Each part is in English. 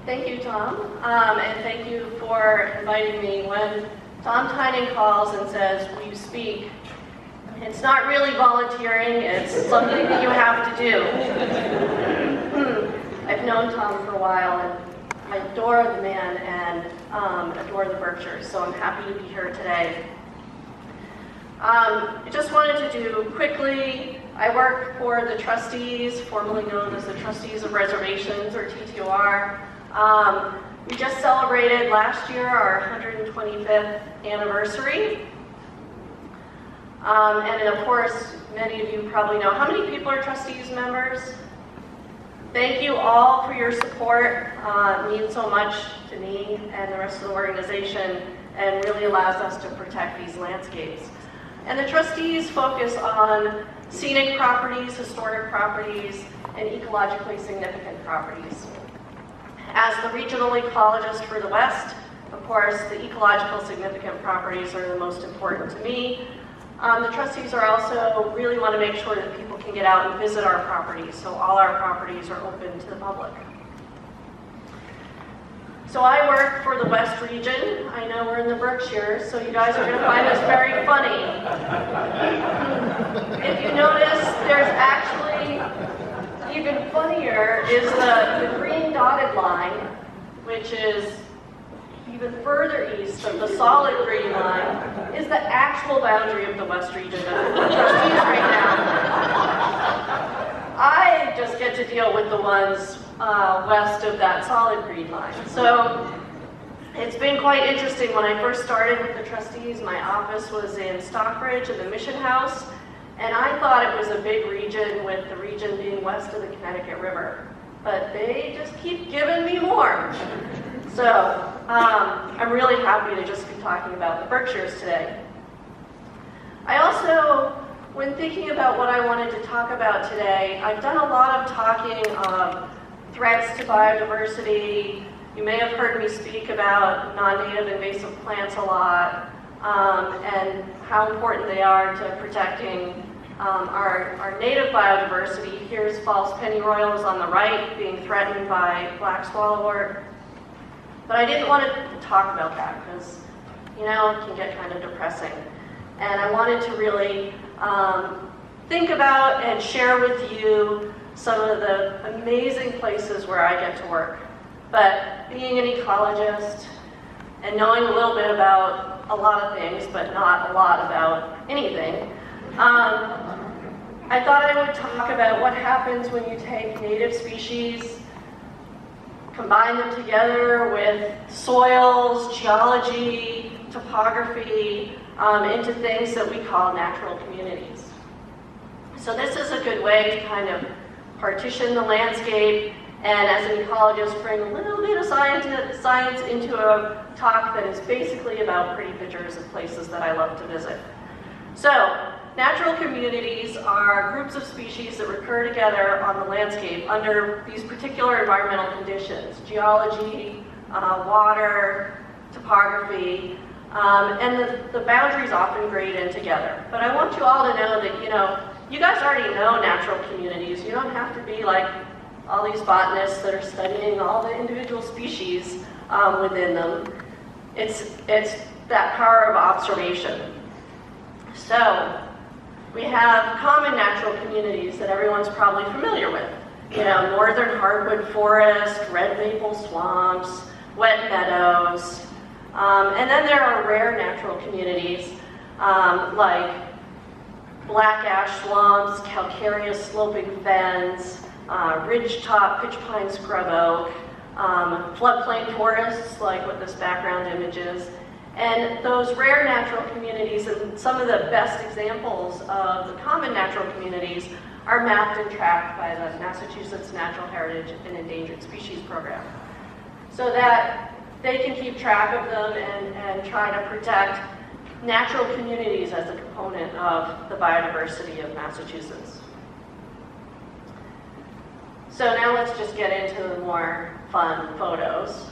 Thank you, Tom, and thank you for inviting me. When Tom Tynan calls and says, will you speak, it's not really volunteering, it's something that you have to do. I've known Tom for a while, and I adore the man and adore the Berkshires, so I'm happy to be here today. I just wanted to do quickly, I work for the trustees, formerly known as the Trustees of Reservations, or TTOR. We just celebrated last year our 125th anniversary. And of course, many of you probably know, how many people are trustees members? Thank you all for your support. It means so much to me and the rest of the organization, and really allows us to protect these landscapes. And the trustees focus on scenic properties, historic properties, and ecologically significant properties. As the regional ecologist for the West, of course, the ecological significant properties are the most important to me. The trustees are also really want to make sure that people can get out and visit our properties, so all our properties are open to the public. So I work for the West region. I know we're in the Berkshire, so you guys are going to find this very funny. If you notice, there's actually, even funnier, is the green dotted line, which is even further east of the solid green line, is the actual boundary of the West region of the trustees right now. I just get to deal with the ones west of that solid green line. So it's been quite interesting. When I first started with the trustees, my office was in Stockbridge in the Mission House, and I thought it was a big region, with the region being west of the Connecticut River. But they just keep giving me more. So I'm really happy to just be talking about the Berkshires today. I also, when thinking about what I wanted to talk about today, I've done a lot of talking of threats to biodiversity. You may have heard me speak about non-native invasive plants a lot, and how important they are to protecting our native biodiversity. Here's false pennyroyals on the right being threatened by black swallowwort. But I didn't want to talk about that because, you know, it can get kind of depressing. And I wanted to really think about and share with you some of the amazing places where I get to work. But being an ecologist and knowing a little bit about a lot of things, but not a lot about anything, I thought I would talk about what happens when you take native species, combine them together with soils, geology, topography, into things that we call natural communities. So this is a good way to kind of partition the landscape, and as an ecologist, bring a little bit of science into a talk that is basically about pretty pictures of places that I love to visit. So, natural communities are groups of species that recur together on the landscape under these particular environmental conditions: geology, water, topography, and the boundaries often grade in together. But I want you all to know that, you guys already know natural communities. You don't have to be like all these botanists that are studying all the individual species within them. It's that power of observation. So, we have common natural communities that everyone's probably familiar with. Northern hardwood forest, red maple swamps, wet meadows. And then there are rare natural communities like black ash swamps, calcareous sloping fens, ridgetop pitch pine scrub oak, floodplain forests like what this background image is. And those rare natural communities, and some of the best examples of the common natural communities, are mapped and tracked by the Massachusetts Natural Heritage and Endangered Species Program, so that they can keep track of them and try to protect natural communities as a component of the biodiversity of Massachusetts. So now let's just get into the more fun photos.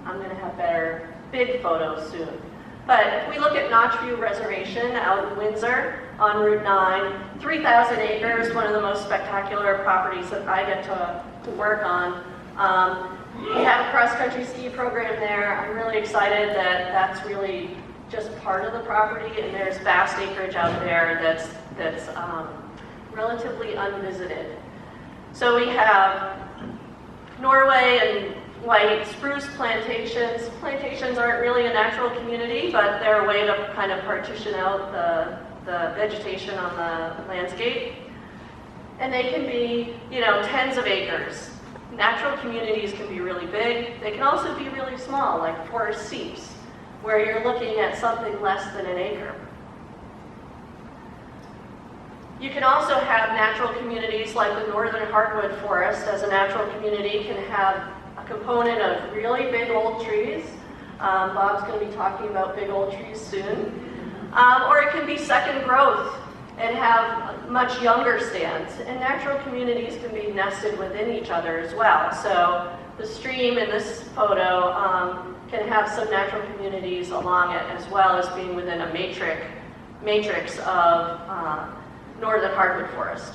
I'm going to have better big photos soon. But if we look at Notchview Reservation out in Windsor on Route 9, 3,000 acres, one of the most spectacular properties that I get to work on. We have a cross-country ski program there. I'm really excited that that's really just part of the property, and there's vast acreage out there that's relatively unvisited. So we have Norway and white spruce plantations. Plantations aren't really a natural community, but they're a way to kind of partition out the vegetation on the landscape. And they can be, tens of acres. Natural communities can be really big. They can also be really small, like forest seeps, where you're looking at something less than an acre. You can also have natural communities like the northern hardwood forest as a natural community can have a component of really big old trees. Bob's going to be talking about big old trees soon. Or it can be second growth and have much younger stands. And natural communities can be nested within each other as well. So the stream in this photo can have some natural communities along it, as well as being within a matrix of northern hardwood forest.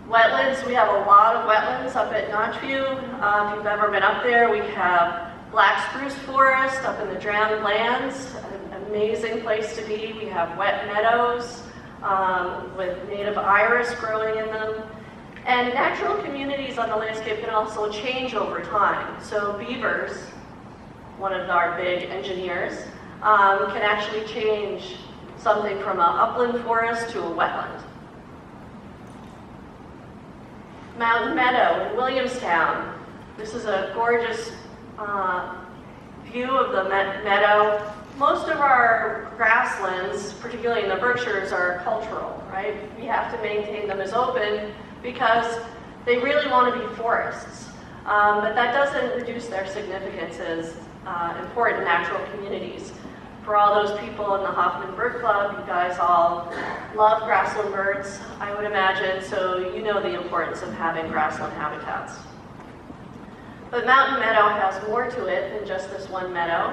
Wetlands, we have a lot of wetlands up at Notchview. If you've ever been up there, we have black spruce forest up in the Drowned Lands, an amazing place to be. We have wet meadows with native iris growing in them. And natural communities on the landscape can also change over time. So beavers, one of our big engineers, can actually change something from an upland forest to a wetland. Mountain Meadow in Williamstown. This is a gorgeous view of the meadow. Most of our grasslands, particularly in the Berkshires, are cultural, right? We have to maintain them as open because they really want to be forests. But that doesn't reduce their significance as important natural communities. For all those people in the Hoffman Bird Club, you guys all love grassland birds, I would imagine, so you know the importance of having grassland habitats. But Mountain Meadow has more to it than just this one meadow.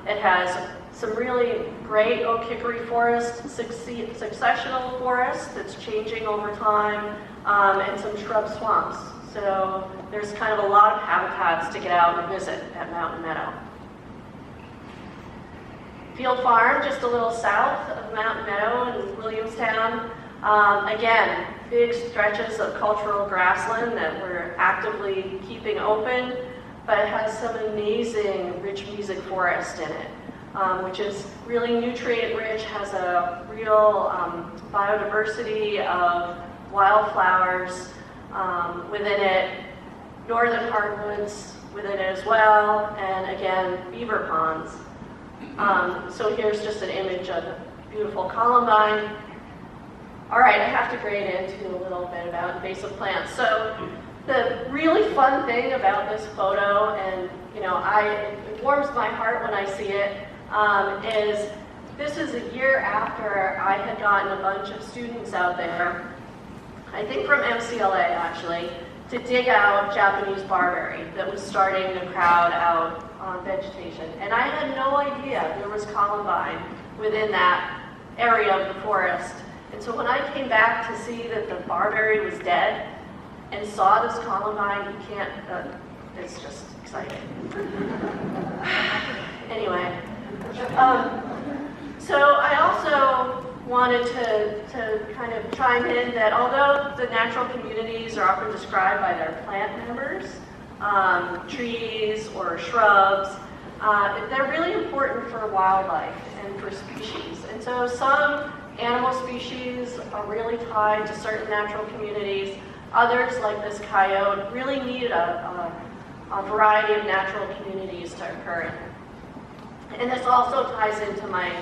It has some really great oak hickory forest, successional forest that's changing over time, and some shrub swamps. So there's kind of a lot of habitats to get out and visit at Mountain Meadow. Field Farm, just a little south of Mountain Meadow in Williamstown. Again, big stretches of cultural grassland that we're actively keeping open, but it has some amazing rich music forest in it, which is really nutrient rich, has a real biodiversity of wildflowers within it, northern hardwoods within it as well, and again, beaver ponds. So here's just an image of a beautiful columbine. All right, I have to grade into a little bit about invasive plants. So the really fun thing about this photo, and it warms my heart when I see it, is this is a year after I had gotten a bunch of students out there, I think from MCLA actually, to dig out Japanese barberry that was starting to crowd out vegetation. And I had no idea there was columbine within that area of the forest. And so when I came back to see that the barberry was dead and saw this columbine, you can't, it's just exciting. Anyway, so I also wanted to kind of chime in that although the natural communities are often described by their plant members, trees or shrubs, they're really important for wildlife and for species. And so some animal species are really tied to certain natural communities. Others, like this coyote, really need a variety of natural communities to occur in. And this also ties into my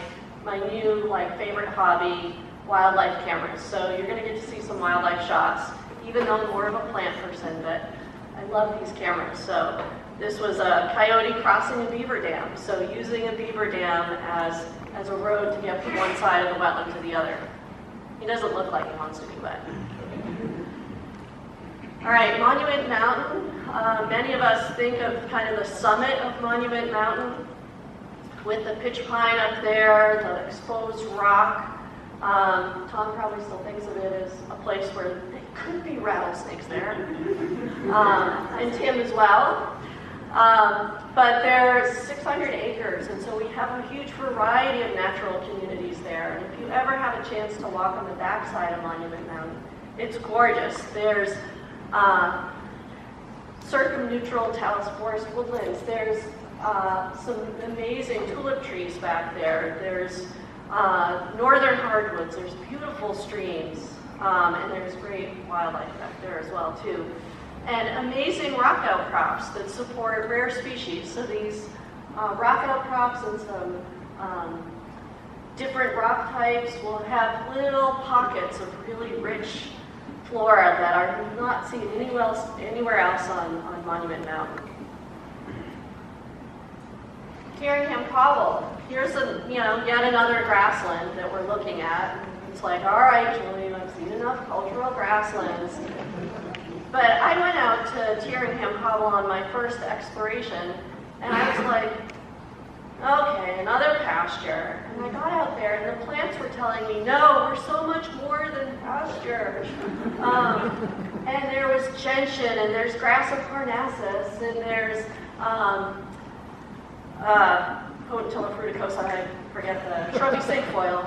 new favorite hobby, wildlife cameras. So you're going to get to see some wildlife shots, even though I'm more of a plant person, but I love these cameras. So this was a coyote crossing a beaver dam. So using a beaver dam as a road to get from one side of the wetland to the other. He doesn't look like he wants to be wet. All right, Monument Mountain. Many of us think of kind of the summit of Monument Mountain with the pitch pine up there, the exposed rock. Tom probably still thinks of it as a place where Could be rattlesnakes there, and Tim as well. But there's 600 acres, and so we have a huge variety of natural communities there. And if you ever have a chance to walk on the backside of Monument Mountain, it's gorgeous. There's circumneutral talus forest woodlands. There's some amazing tulip trees back there. There's northern hardwoods. There's beautiful streams, and there's great wildlife back there as well too. And amazing rock outcrops that support rare species. So these rock outcrops and some different rock types will have little pockets of really rich flora that are not seen anywhere else on Monument Mountain. Tyringham Cobble. Here's yet another grassland that we're looking at. It's like, all right, Julie, I've seen enough cultural grasslands. But I went out to Tyringham Cobble on my first exploration, and I was like, okay, another pasture. And I got out there, and the plants were telling me, no, we're so much more than pasture. And there was gentian, and there's grass of Parnassus, and there's Potentilla fruticosa, I forget the shrubby cinquefoil.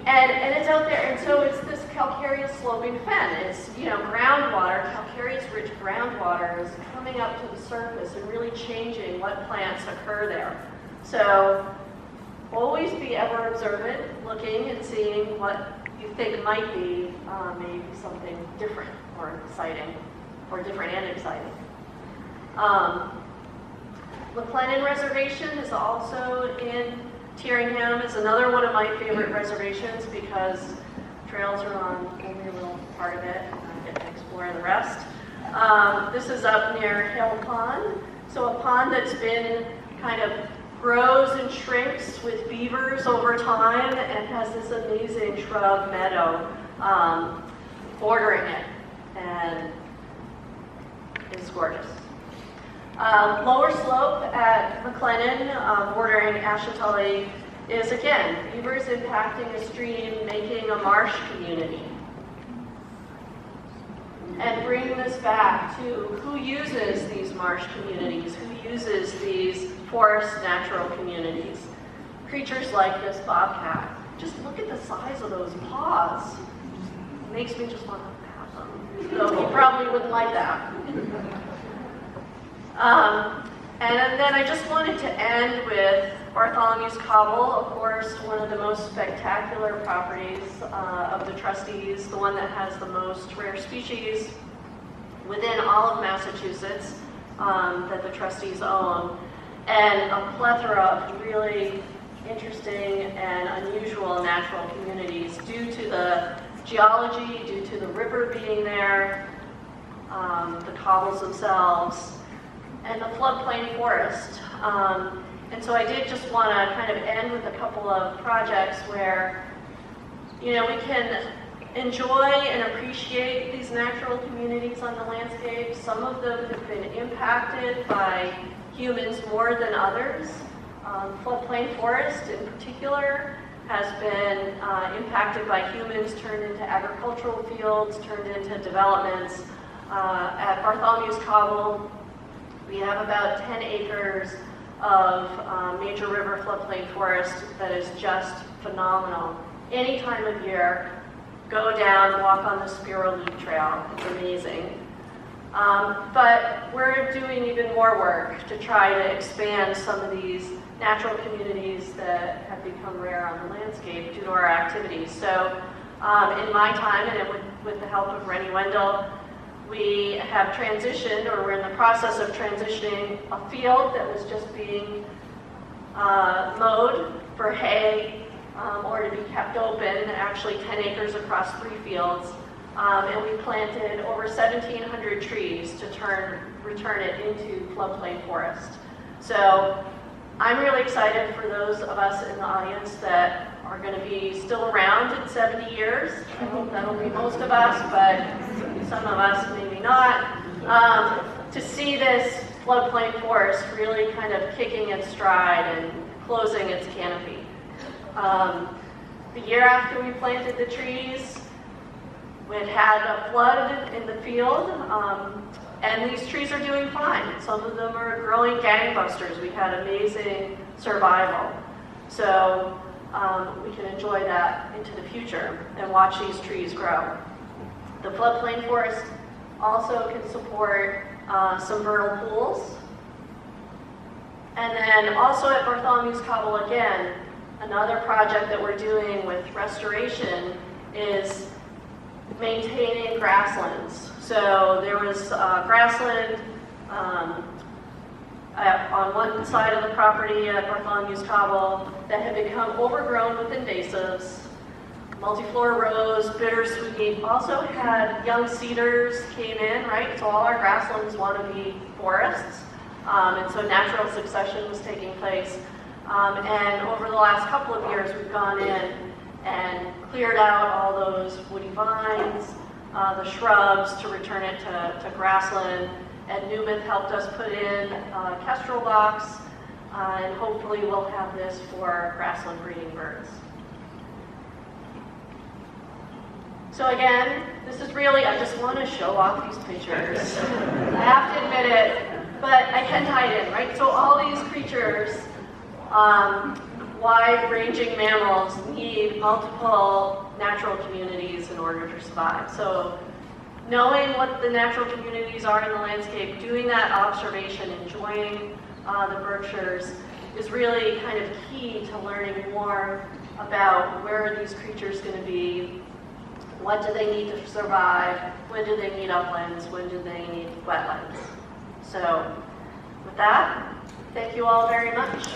And it's out there, and so it's this calcareous sloping fen. It's, groundwater, calcareous rich groundwater is coming up to the surface and really changing what plants occur there. So always be ever observant, looking and seeing what you think might be maybe something different or exciting, or different and exciting. McLennan Reservation is also in Tyringham. It's another one of my favorite reservations because trails are on only a little part of it, and I get to explore the rest. This is up near Hill Pond, so a pond that's been kind of grows and shrinks with beavers over time and has this amazing shrub meadow bordering it, and it's gorgeous. Lower slope at McLennan, bordering Ashatully, is again beavers impacting a stream, making a marsh community. And bringing this back to who uses these marsh communities, who uses these forest natural communities. Creatures like this bobcat. Just look at the size of those paws. It makes me just want to pat them. Though he probably wouldn't like that. And then I just wanted to end with Bartholomew's Cobble, of course, one of the most spectacular properties of the Trustees, the one that has the most rare species within all of Massachusetts that the Trustees own, and a plethora of really interesting and unusual natural communities due to the geology, due to the river being there, the cobbles themselves, and the floodplain forest. And so I did just want to kind of end with a couple of projects where, we can enjoy and appreciate these natural communities on the landscape. Some of them have been impacted by humans more than others. Floodplain forest in particular has been impacted by humans, turned into agricultural fields, turned into developments. At Bartholomew's Cobble, we have about 10 acres of major river floodplain forest that is just phenomenal. Any time of year, go down, walk on the Spiral Loop Trail. It's amazing. But we're doing even more work to try to expand some of these natural communities that have become rare on the landscape due to our activities. So in my time, and with the help of Rennie Wendell, we have transitioned, or we're in the process of transitioning a field that was just being mowed for hay or to be kept open, actually 10 acres across 3 fields. And we planted over 1,700 trees to return it into floodplain forest. So I'm really excited for those of us in the audience that are going to be still around in 70 years. I hope that'll be most of us, but some of us maybe not. To see this floodplain forest really kind of kicking its stride and closing its canopy. The year after we planted the trees, We had a flood in the field, and these trees are doing fine. Some of them are growing gangbusters. We had amazing survival. So we can enjoy that into the future and watch these trees grow. The floodplain forest also can support some vernal pools. And then also at Bartholomew's Cobble again, another project that we're doing with restoration is maintaining grasslands. So there was grassland on one side of the property at Bartholomew's Cobble that had become overgrown with invasives. Multiflora rose, bittersweet, also had young cedars came in, right? So all our grasslands want to be forests. And so natural succession was taking place. And over the last couple of years, we've gone in and cleared out all those woody vines, the shrubs to return it to grassland. And Newman helped us put in kestrel locks, and hopefully we'll have this for grassland breeding birds. So again, this is really, I just want to show off these pictures. I have to admit it, but I can tie it in, right? So all these creatures, wide-ranging mammals, need multiple natural communities in order to survive. So knowing what the natural communities are in the landscape, doing that observation, enjoying the Berkshires is really kind of key to learning more about where are these creatures going to be, what do they need to survive, when do they need uplands, when do they need wetlands. So with that, thank you all very much.